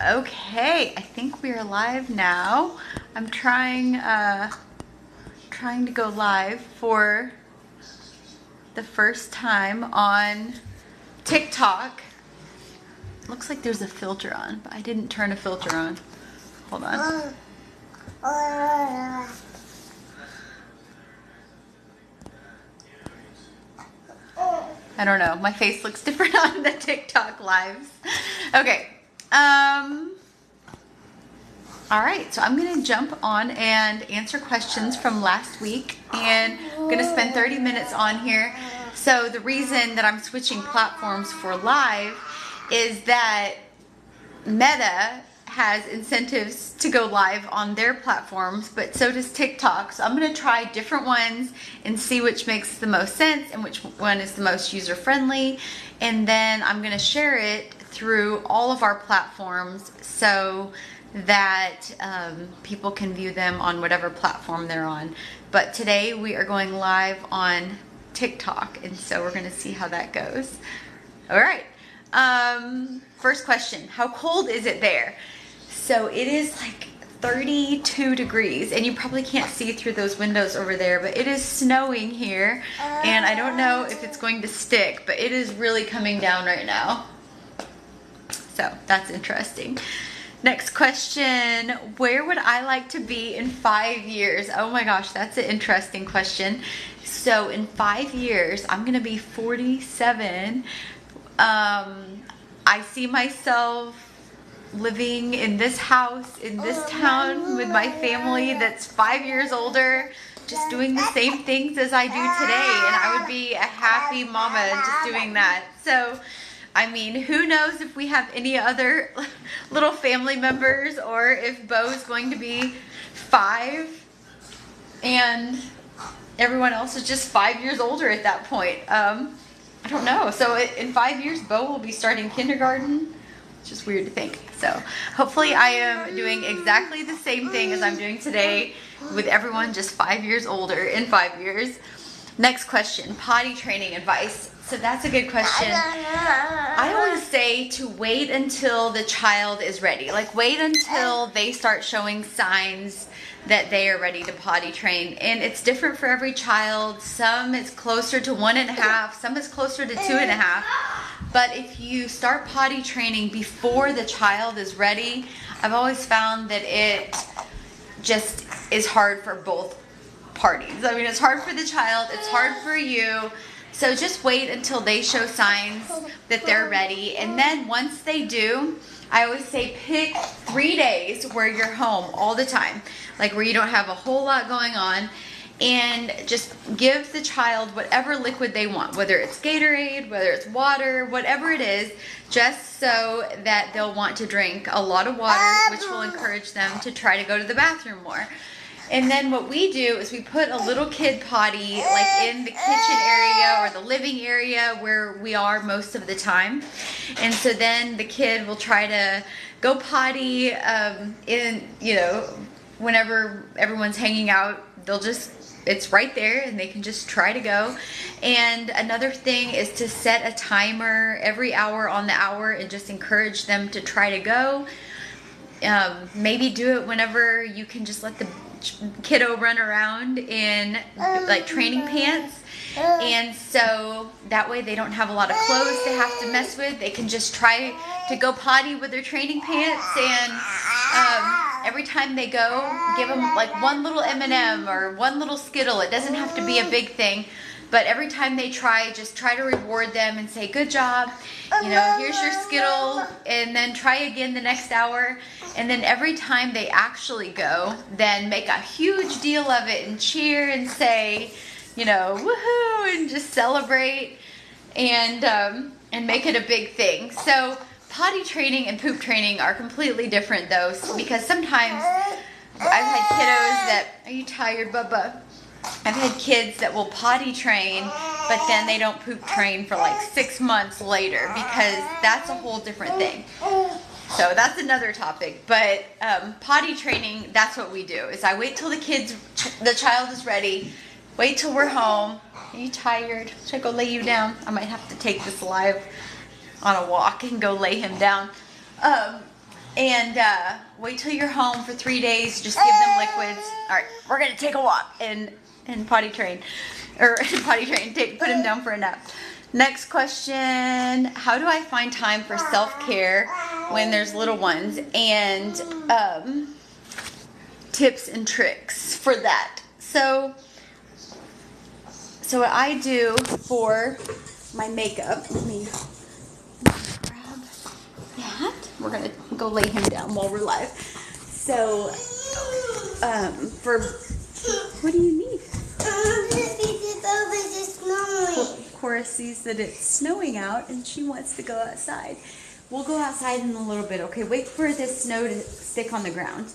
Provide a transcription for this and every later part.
Okay, I think we are live now. I'm trying to go live for the first time on TikTok. Looks like there's a filter on, but I didn't turn a filter on. Hold on. I don't know. My face looks different on the TikTok lives. Okay. All right, so I'm gonna jump on and answer questions from last week, and I'm gonna spend 30 minutes on here. So the reason that I'm switching platforms for live is that Meta has incentives to go live on their platforms, but so does TikTok. So I'm gonna try different ones and see which makes the most sense and which one is the most user-friendly. And then I'm gonna share it through all of our platforms so that people can view them on whatever platform they're on. But today we are going live on TikTok, and so we're gonna see how that goes. All right, first question, how cold is it there? So it is like 32 degrees, and you probably can't see through those windows over there, but it is snowing here, and I don't know if it's going to stick, but it is really coming down right now. So that's interesting. Next question, where would I like to be in 5 years? Oh my gosh, that's an interesting question. So in 5 years, I'm gonna be 47. I see myself living in this house, in this town with my family that's 5 years older, just doing the same things as I do today, and I would be a happy mama just doing that. So I mean, who knows if we have any other little family members, or if Bo's going to be 5 and everyone else is just 5 years older at that point. I don't know. So in 5 years, Bo will be starting kindergarten. It's just weird to think. So hopefully I am doing exactly the same thing as I'm doing today, with everyone just 5 years older in 5 years. Next question, potty training advice. So that's a good question. I always say to wait until the child is ready. Like, wait until they start showing signs that they are ready to potty train. And it's different for every child. Some it's closer to 1.5, some is closer to 2.5. But if you start potty training before the child is ready, I've always found that it just is hard for both parties. I mean, it's hard for the child, it's hard for you. So just wait until they show signs that they're ready. And then once they do, I always say pick 3 days where you're home all the time, like where you don't have a whole lot going on, and just give the child whatever liquid they want, whether it's Gatorade, whether it's water, whatever it is, just so that they'll want to drink a lot of water, which will encourage them to try to go to the bathroom more. And then what we do is we put a little kid potty like in the kitchen area or the living area where we are most of the time. And so then the kid will try to go potty whenever everyone's hanging out, it's right there and they can just try to go. And another thing is to set a timer every hour on the hour and just encourage them to try to go. Maybe do it whenever you can just let the kiddo run around in like training pants, and so that way they don't have a lot of clothes to have to mess with. They can just try to go potty with their training pants, and every time they go, give them like one little M&M or one little Skittle. It doesn't have to be a big thing, but every time they try, just try to reward them and say, good job, here's your Skittle, and then try again the next hour. And then every time they actually go, then make a huge deal of it and cheer and say, woohoo, and just celebrate and make it a big thing. So potty training and poop training are completely different though, because sometimes I've had kiddos that, are you tired, Bubba? I've had kids that will potty train, but then they don't poop train for like 6 months later, because that's a whole different thing. So that's another topic. But potty training, that's what we do. Is I wait till the child is ready. Wait till we're home. Are you tired? Should I go lay you down? I might have to take this live on a walk and go lay him down. And wait till you're home for 3 days. Just give them liquids. All right, we're gonna take a walk and potty train, or potty train. Put him down for a nap. Next question: how do I find time for self-care when there's little ones? And tips and tricks for that. So what I do for my makeup. Let me grab that. We're gonna go lay him down while we're live. So, what do you need? Cora sees that it's snowing out and she wants to go outside. We'll go outside in a little bit. Okay, wait for this snow to stick on the ground.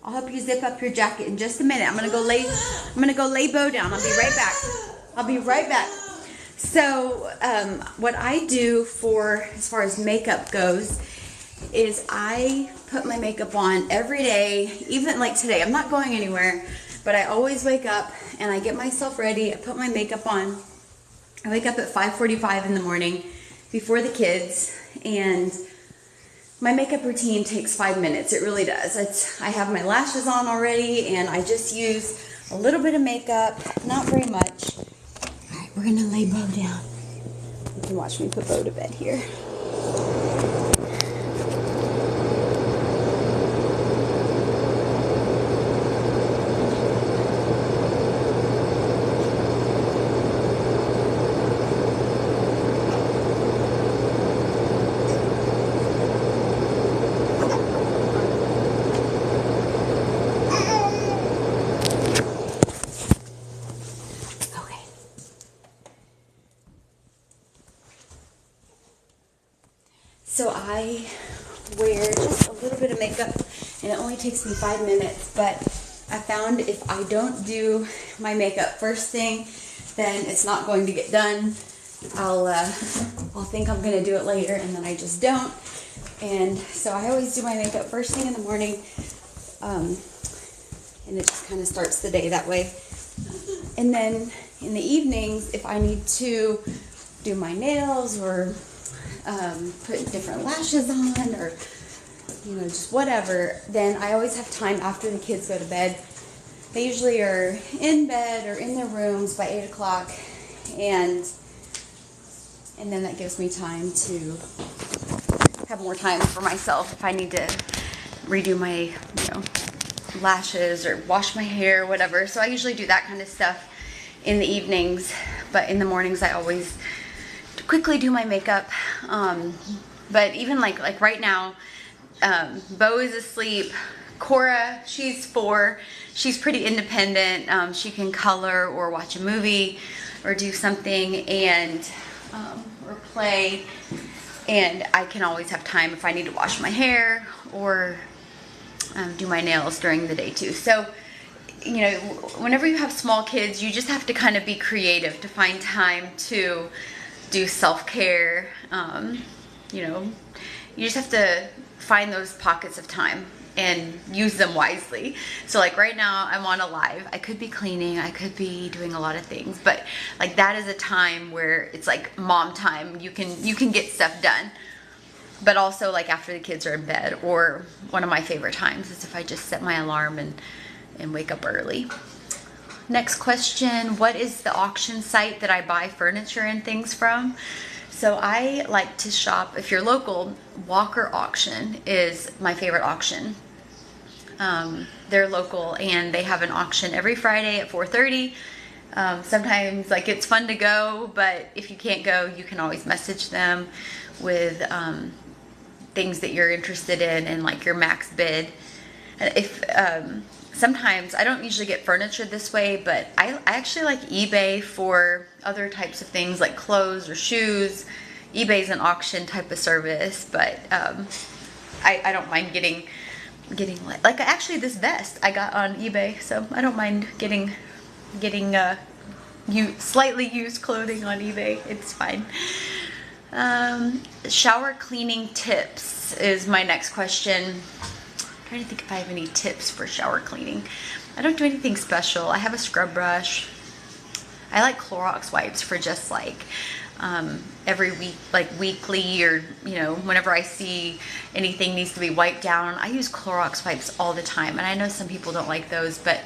I'll help you zip up your jacket in just a minute. I'm gonna go lay Bo down. I'll be right back. I'll be right back. So, what I do for, as far as makeup goes, is I put my makeup on every day, even like today. I'm not going anywhere, but I always wake up and I get myself ready. I put my makeup on. I wake up at 5:45 in the morning before the kids, and my makeup routine takes 5 minutes. It really does. I have my lashes on already, and I just use a little bit of makeup, not very much. All right, we're gonna lay Bo down. You can watch me put Bo to bed here. So I wear just a little bit of makeup, and it only takes me 5 minutes, but I found if I don't do my makeup first thing, then it's not going to get done. I'll think I'm going to do it later, and then I just don't. And so I always do my makeup first thing in the morning, and it just kind of starts the day that way. And then in the evenings, if I need to do my nails or put different lashes on, or just whatever, then I always have time after the kids go to bed. They usually are in bed or in their rooms by 8 o'clock, and then that gives me time to have more time for myself if I need to redo my lashes or wash my hair, whatever. So I usually do that kind of stuff in the evenings, but in the mornings I always quickly do my makeup. But even like right now, Bo is asleep. Cora, she's 4. She's pretty independent. She can color or watch a movie or do something, and or play. And I can always have time if I need to wash my hair or do my nails during the day too. So, whenever you have small kids, you just have to kind of be creative to find time to do self-care. You just have to find those pockets of time and use them wisely. So like right now I'm on a live. I could be cleaning, I could be doing a lot of things, but like that is a time where it's like mom time. You can get stuff done. But also like after the kids are in bed, or one of my favorite times is if I just set my alarm and wake up early. Next question: what is the auction site that I buy furniture and things from? So I like to shop, if you're local, Walker Auction is my favorite auction. They're local and they have an auction every Friday at 4:30. Sometimes like it's fun to go, but if you can't go, you can always message them with things that you're interested in and like your max bid. If sometimes I don't usually get furniture this way, but I actually like eBay for other types of things like clothes or shoes. eBay's an auction type of service, but I don't mind getting like actually this vest I got on eBay, so I don't mind getting slightly used clothing on eBay. It's fine. Shower cleaning tips is my next question. I'm trying to think if I have any tips for shower cleaning. I don't do anything special. I have a scrub brush. I like Clorox wipes for just like every week, like weekly, or whenever I see anything needs to be wiped down. I use Clorox wipes all the time, and I know some people don't like those, but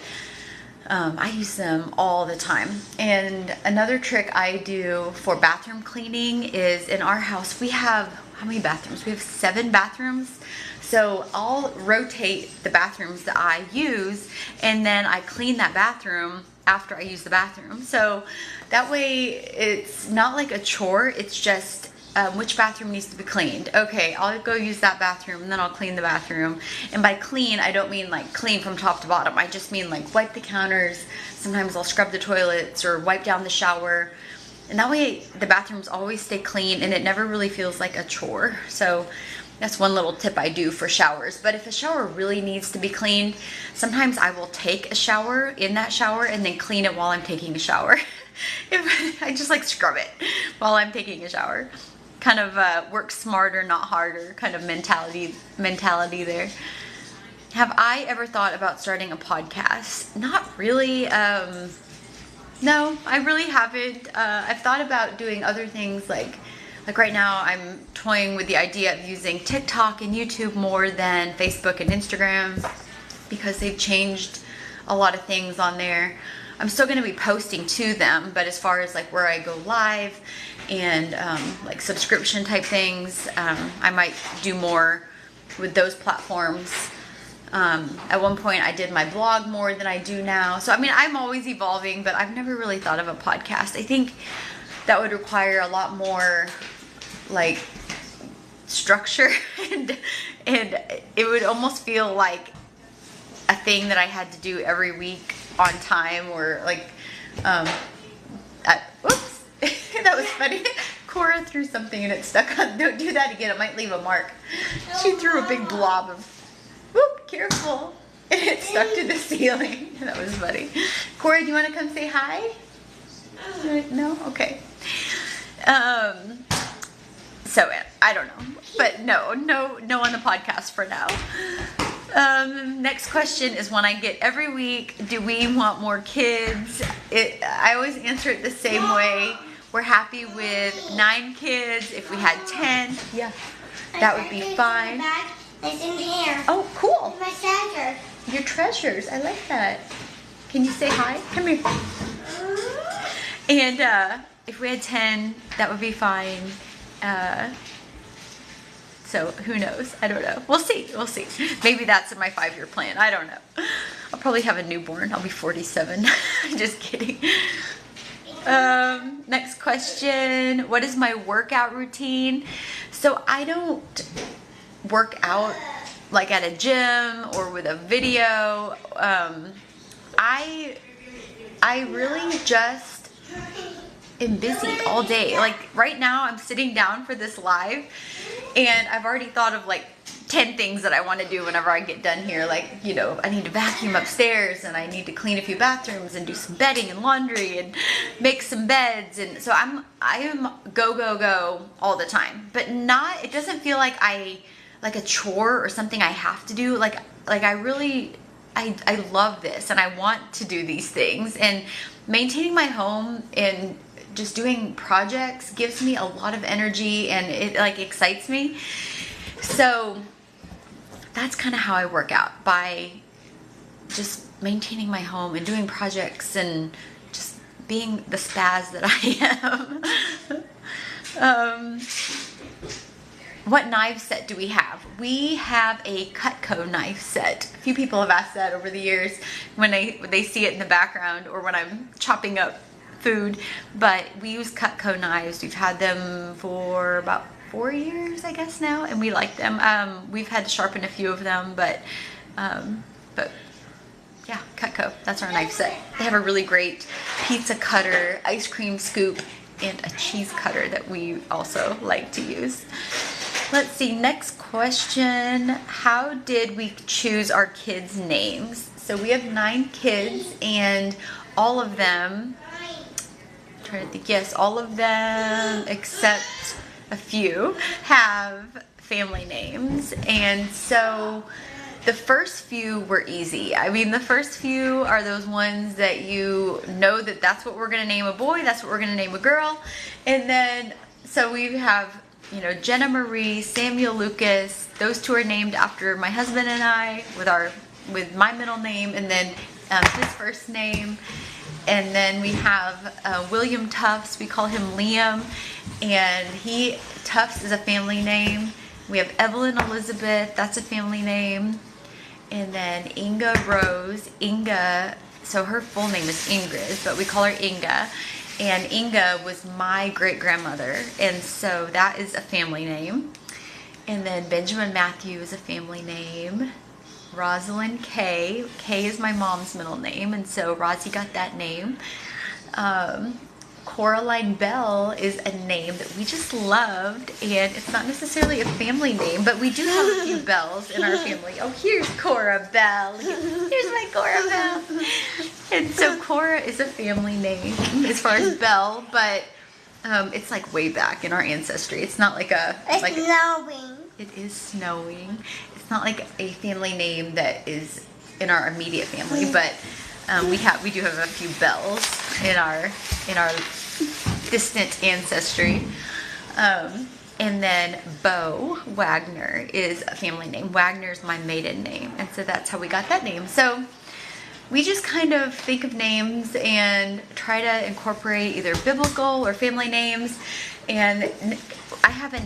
I use them all the time. And another trick I do for bathroom cleaning is, in our house we have, how many bathrooms? We have 7 bathrooms. So I'll rotate the bathrooms that I use, and then I clean that bathroom after I use the bathroom. So that way it's not like a chore, it's just which bathroom needs to be cleaned. Okay, I'll go use that bathroom, and then I'll clean the bathroom. And by clean, I don't mean like clean from top to bottom. I just mean like wipe the counters. Sometimes I'll scrub the toilets or wipe down the shower. And that way the bathrooms always stay clean, and it never really feels like a chore. So that's one little tip I do for showers. But if a shower really needs to be cleaned, sometimes I will take a shower in that shower and then clean it while I'm taking a shower. I just like scrub it while I'm taking a shower. Kind of work smarter, not harder kind of mentality there. Have I ever thought about starting a podcast? Not really. No, I really haven't. I've thought about doing other things, like right now I'm toying with the idea of using TikTok and YouTube more than Facebook and Instagram, because they've changed a lot of things on there. I'm still going to be posting to them, but as far as like where I go live and like subscription type things, I might do more with those platforms. At one point I did my blog more than I do now. So I mean, I'm always evolving, but I've never really thought of a podcast. I think that would require a lot more like structure and it would almost feel like a thing that I had to do every week on time, or like oops. That was funny. Cora threw something and it stuck on. Don't do that again, it might leave a mark. She threw a big blob of, whoop, careful, and it stuck to the ceiling. That was funny. Cora, do you want to come say hi? No? Okay. So I don't know, but no on the podcast for now. Next question is one I get every week. Do we want more kids? I always answer it the same way. We're happy with 9 kids. If we had 10, yeah, that would be fine. It's in here. Oh, cool. My treasures. Your treasures. I like that. Can you say hi? Come here. And if we had 10, that would be fine. So who knows? I don't know. We'll see. We'll see. Maybe that's in my 5-year plan. I don't know. I'll probably have a newborn. I'll be 47. Just kidding. Next question. What is my workout routine? So I don't work out like at a gym or with a video. I really just am busy all day. Like right now I'm sitting down for this live and I've already thought of like 10 things that I want to do whenever I get done here. Like, I need to vacuum upstairs and I need to clean a few bathrooms and do some bedding and laundry and make some beds. And so I am go all the time, but it doesn't feel like like a chore or something I have to do. Like I love this and I want to do these things, and maintaining my home and just doing projects gives me a lot of energy and it like excites me. So that's kind of how I work out, by just maintaining my home and doing projects and just being the spaz that I am. What knife set do we have? We have a Cutco knife set. A few people have asked that over the years when they see it in the background or when I'm chopping up food, but we use Cutco knives. We've had them for about 4 years, I guess now, and we like them. We've had to sharpen a few of them, but yeah, Cutco, that's our knife set. They have a really great pizza cutter, ice cream scoop, and a cheese cutter that we also like to use. Let's see, next question. How did we choose our kids' names? So we have 9 kids, and all of them, I'm trying to think, yes, all of them except a few have family names. And so The first few were easy. I mean, the first few are those ones that you know that that's what we're gonna name a boy, that's what we're gonna name a girl. And then, so we have, you know, Jenna Marie, Samuel Lucas. Those two are named after my husband and I, with my middle name, and then his first name. And then we have William Tufts. We call him Liam, and Tufts is a family name. We have Evelyn Elizabeth. That's a family name. And then Inga Rose. Inga, so her full name is Ingrid, but we call her Inga. And Inga was my great-grandmother, and so that is a family name. And then Benjamin Matthew is a family name. Rosalind Kay. Kay is my mom's middle name, and so Rosie got that name. Coraline Bell is a name that we just loved, and it's not necessarily a family name, but we do have a few Bells in our family. Oh, here's Cora Bell. Here's my Cora Bell. And so Cora is a family name as far as Bell, but it's like way back in our ancestry. It's not like It's snowing. It is snowing. It's not like a family name that is in our immediate family, but we do have a few Bells in our distant ancestry. And then Bo Wagner is a family name. Wagner is my maiden name, and so that's how we got that name. So we just kind of think of names and try to incorporate either biblical or family names. And I have a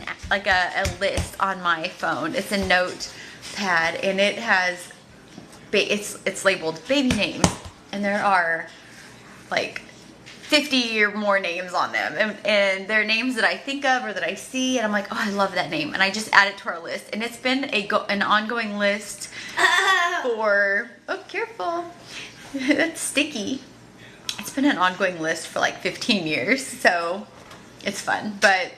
list on my phone. It's a notepad, and it has it's labeled baby names, and there are like 50 or more names on them, and they're names that I think of or that I see, and I'm like, oh, I love that name, and I just add it to our list. And it's been an ongoing list for, oh, careful, that's sticky. It's been an ongoing list for like 15 years, so it's fun. But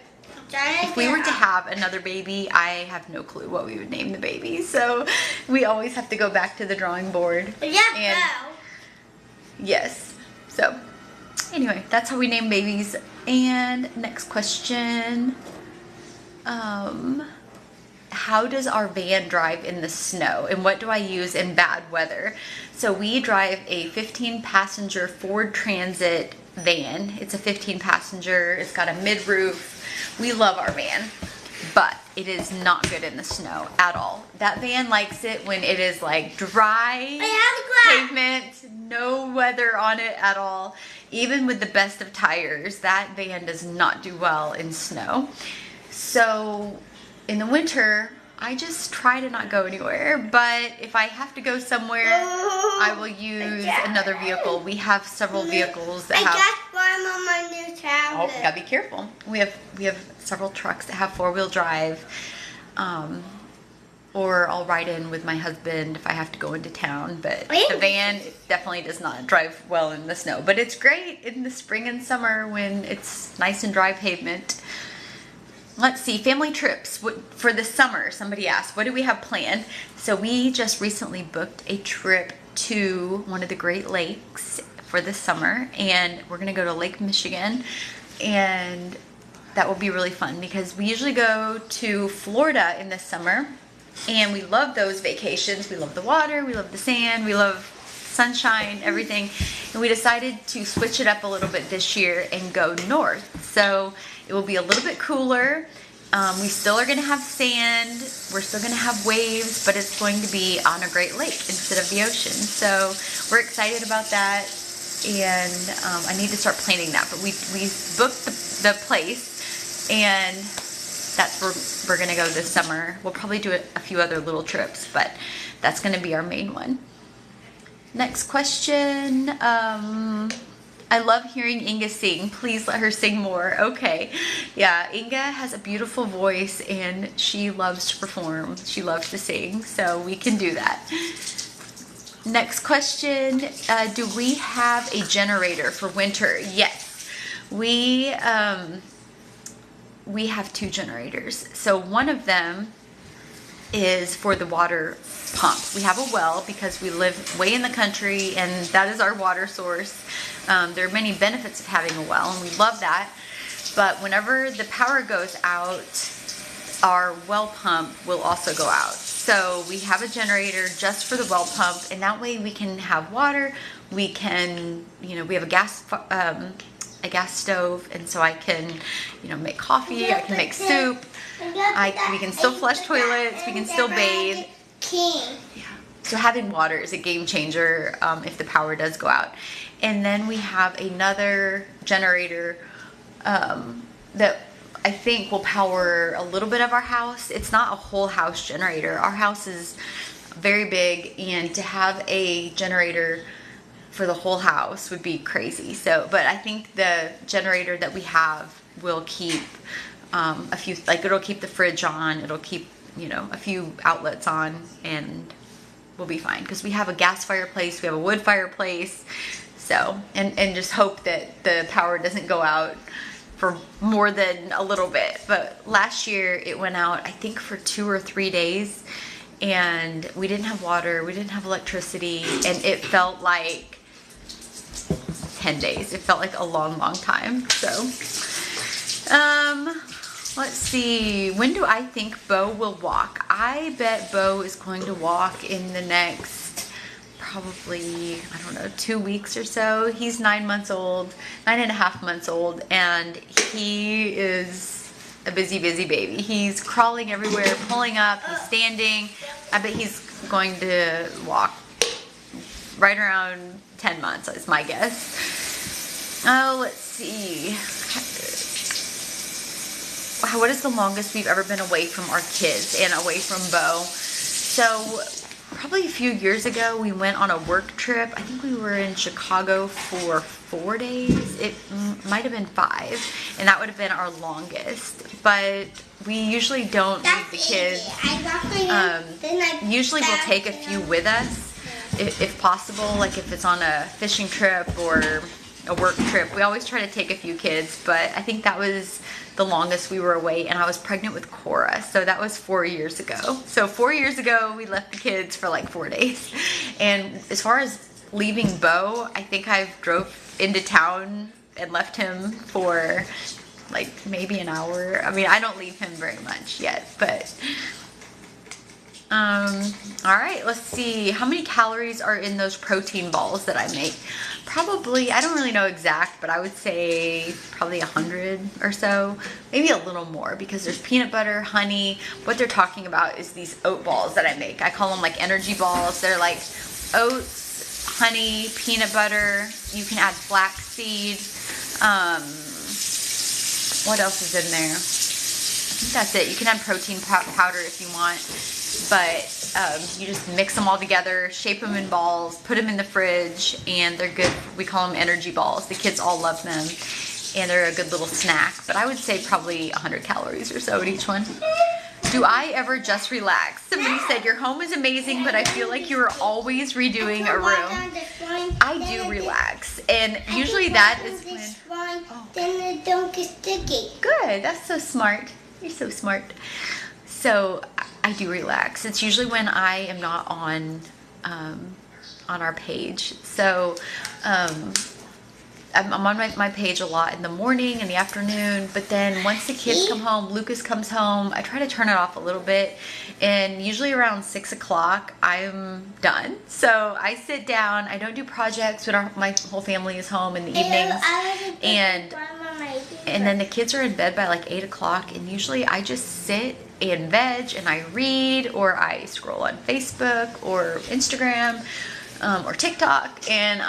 if we were to have another baby, I have no clue what we would name the baby, so we always have to go back to the drawing board. Yes, so anyway, that's how we name babies. And next question, how does our van drive in the snow, and what do I use in bad weather? So we drive a 15-passenger Ford Transit van. It's a 15-passenger. It's got a mid-roof. We love our van, but it is not good in the snow at all. That van likes it when it is like dry pavement, no weather on it at all. Even with the best of tires, that van does not do well in snow. So in the winter, I just try to not go anywhere, but if I have to go somewhere, I will use another vehicle. We have several vehicles that have... on my new tablet. Oh, you gotta be careful. We have several trucks that have four-wheel drive, or I'll ride in with my husband if I have to go into town. But the van definitely does not drive well in the snow, but it's great in the spring and summer when it's nice and dry pavement. Let's see, family trips for the summer. Somebody asked, what do we have planned? So we just recently booked a trip to one of the Great Lakes for the summer, and we're gonna go to Lake Michigan, and that will be really fun because we usually go to Florida in the summer, and we love those vacations. We love the water, we love the sand, we love sunshine, everything, and we decided to switch it up a little bit this year and go north. So it will be a little bit cooler. We still are going to have sand. We're still going to have waves, but it's going to be on a Great Lake instead of the ocean. So we're excited about that, and I need to start planning that. But we booked the place, and that's where we're going to go this summer. We'll probably do a few other little trips, but that's going to be our main one. Next question. I love hearing Inga sing. Please let her sing more. Okay. Yeah, Inga has a beautiful voice, and she loves to perform. She loves to sing, so we can do that. Next question. Do we have a generator for winter? Yes. We have two generators. So one of them is for the water pumps. We have a well because we live way in the country, and that is our water source. There are many benefits of having a well, and we love that. But whenever the power goes out, our well pump will also go out. So we have a generator just for the well pump, and that way we can have water. We can, you know, we have a gas stove, and so I can, you know, make coffee. I can make soup. We can still flush toilets. We can still bathe. Yeah. So having water is a game changer if the power does go out. And then we have another generator that I think will power a little bit of our house. It's not a whole house generator. Our house is very big, and to have a generator for the whole house would be crazy. So, but I think the generator that we have will keep a few, like it'll keep the fridge on, it'll keep, you know, a few outlets on, and we'll be fine because we have a gas fireplace, we have a wood fireplace. So, and just hope that the power doesn't go out for more than a little bit. But last year it went out, I think, for 2 or 3 days, and we didn't have water, we didn't have electricity, and it felt like 10 days. It felt like a long, long time. So, let's see. When do I think Bo will walk? I bet Bo is going to walk in the next probably, I don't know, 2 weeks or so. He's 9 months old, 9.5 months old, and he is a busy, busy baby. He's crawling everywhere, pulling up, he's standing. I bet he's going to walk right around 10 months is my guess. Oh, let's see. What is the longest we've ever been away from our kids and away from Bo? So probably a few years ago, we went on a work trip. I think we were in Chicago for 4 days. It might have been 5, and that would have been our longest. But we usually don't leave the kids. Usually we'll take a few with us if possible, like if it's on a fishing trip or a work trip. We always try to take a few kids, but I think that was the longest we were away, and I was pregnant with Cora, so that was 4 years ago. So 4 years ago, we left the kids for like 4 days. And as far as leaving Bo, I think I've drove into town and left him for like maybe an hour. I mean, I don't leave him very much yet, but all right, let's see. How many calories are in those protein balls that I make? Probably, I don't really know exact, but I would say probably 100 or so, maybe a little more, because there's peanut butter, honey. What they're talking about is these oat balls that I make. I call them like energy balls. They're like oats, honey, peanut butter. You can add flaxseed. What else is in there? I think that's it. You can add protein powder if you want, but you just mix them all together, shape them in balls, put them in the fridge, and they're good. We call them energy balls. The kids all love them, and they're a good little snack. But I would say probably 100 calories or so at each one. Do I ever just relax? Somebody said, your home is amazing, but I feel like you are always redoing a room. I do relax, and usually that is when... Then it don't get sticky. Good, that's so smart. You're so smart. So I do relax. It's usually when I am not on our page. So I'm on my page a lot in the morning and the afternoon, but then once the kids come home, Lucas comes home, I try to turn it off a little bit, and usually around 6 o'clock I'm done. So I sit down. I don't do projects when my whole family is home in the evenings, and then the kids are in bed by like 8 o'clock, and usually I just sit and veg, and I read, or I scroll on Facebook or Instagram or TikTok, and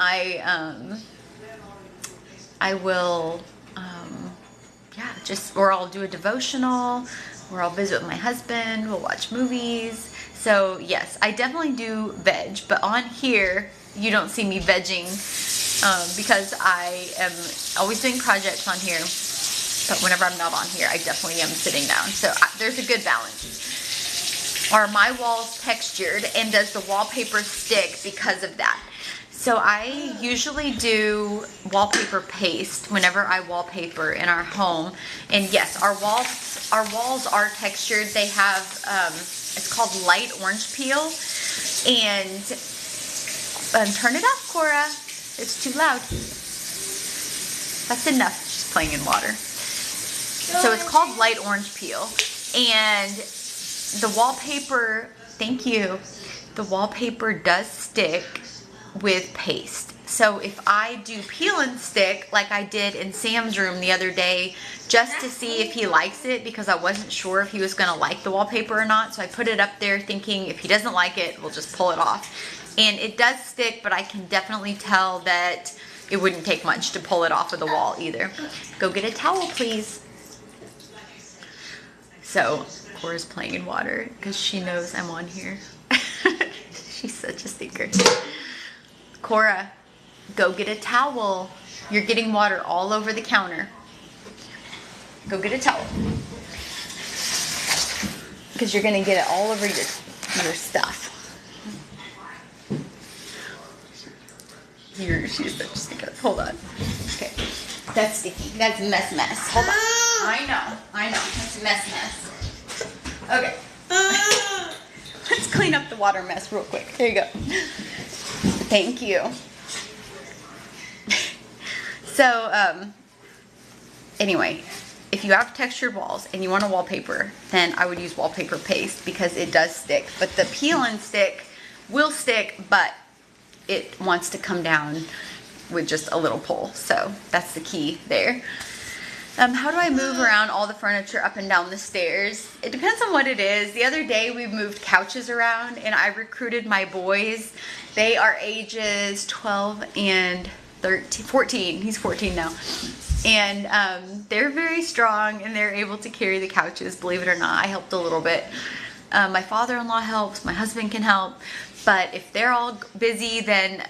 I will, or I'll do a devotional, or I'll visit with my husband, we'll watch movies. So yes, I definitely do veg, but on here, you don't see me vegging because I am always doing projects on here. But whenever I'm not on here, I definitely am sitting down. So there's a good balance. Are my walls textured, and does the wallpaper stick because of that? So I usually do wallpaper paste whenever I wallpaper in our home. And yes, our walls are textured. They have, it's called light orange peel. And turn it up, Cora. It's too loud. That's enough. She's playing in water. So it's called light orange peel. And the wallpaper, thank you, the wallpaper does stick with paste. So if I do peel and stick like I did in Sam's room the other day, just to see if he likes it, because I wasn't sure if he was gonna like the wallpaper or not, so I put it up there thinking if he doesn't like it, we'll just pull it off. And it does stick, but I can definitely tell that it wouldn't take much to pull it off of the wall either. Go get a towel, please. So Cora's playing in water because she knows I'm on here. She's such a stinker. Cora, go get a towel. You're getting water all over the counter. Go get a towel. Because you're going to get it all over your stuff. She's such a stinker. Hold on. Okay. That's sticky. That's mess. Hold on. I know. That's mess. Okay. Let's clean up the water mess real quick. There you go. Thank you. So, anyway, if you have textured walls and you want a wallpaper, then I would use wallpaper paste because it does stick. But the peel and stick will stick, but it wants to come down with just a little pull. So that's the key there. How do I move around all the furniture up and down the stairs? It depends on what it is. The other day we moved couches around and I recruited my boys. They are ages 12 and 14. He's 14 now. And they're very strong and they're able to carry the couches, believe it or not. I helped a little bit. My father-in-law helps, my husband can help. But if they're all busy, then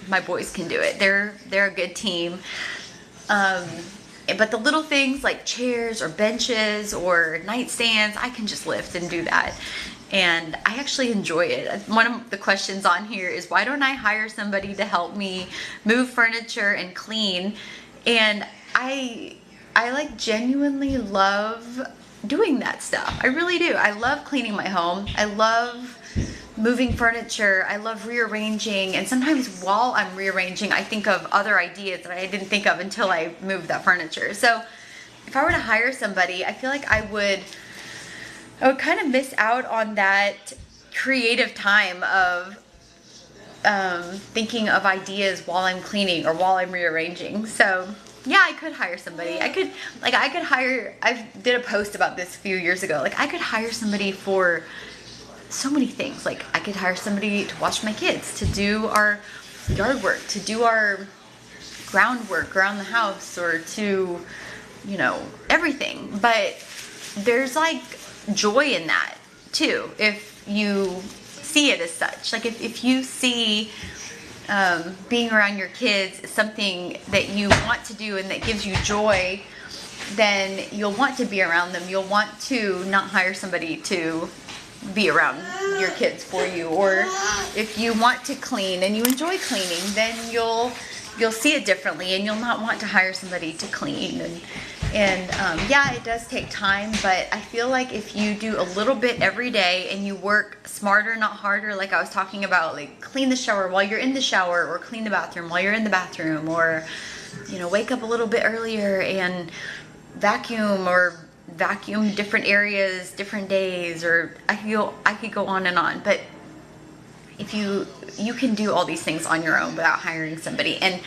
my boys can do it. They're a good team. But the little things like chairs or benches or nightstands, I can just lift and do that. And I actually enjoy it. One of the questions on here is, why don't I hire somebody to help me move furniture and clean? And I like genuinely love doing that stuff. I really do. I love cleaning my home. I love moving furniture. I love rearranging, and sometimes while I'm rearranging I think of other ideas that I didn't think of until I moved that furniture. So if I were to hire somebody, I feel like I would kind of miss out on that creative time of thinking of ideas while I'm cleaning or while I'm rearranging. So yeah, I could hire somebody. I did a post about this a few years ago. Like, I could hire somebody for so many things. Like, I could hire somebody to watch my kids, to do our yard work, to do our groundwork around the house, or to, everything. But there's like joy in that too, if you see it as such. Like, if you see being around your kids is something that you want to do and that gives you joy, then you'll want to be around them. You'll want to not hire somebody to be around your kids for you. Or if you want to clean and you enjoy cleaning, then you'll see it differently and you'll not want to hire somebody to clean. And yeah, it does take time, but I feel like if you do a little bit every day and you work smarter, not harder, like I was talking about, like clean the shower while you're in the shower, or clean the bathroom while you're in the bathroom, or wake up a little bit earlier and vacuum, or vacuum different areas different days, or I could go on and on. But if you can do all these things on your own without hiring somebody, and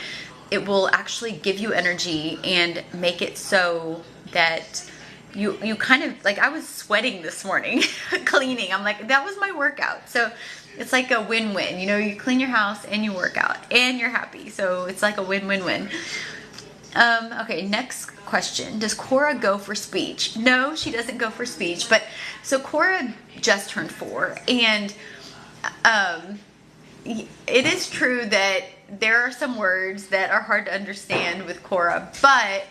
it will actually give you energy and make it so that you kind of, like, I was sweating this morning cleaning. I'm like, that was my workout. So it's like a win-win. You clean your house and you work out and you're happy. So it's like a win-win-win. Okay, next question. Does Cora go for speech? No, she doesn't go for speech. But so Cora just turned 4, and it is true that there are some words that are hard to understand with Cora, but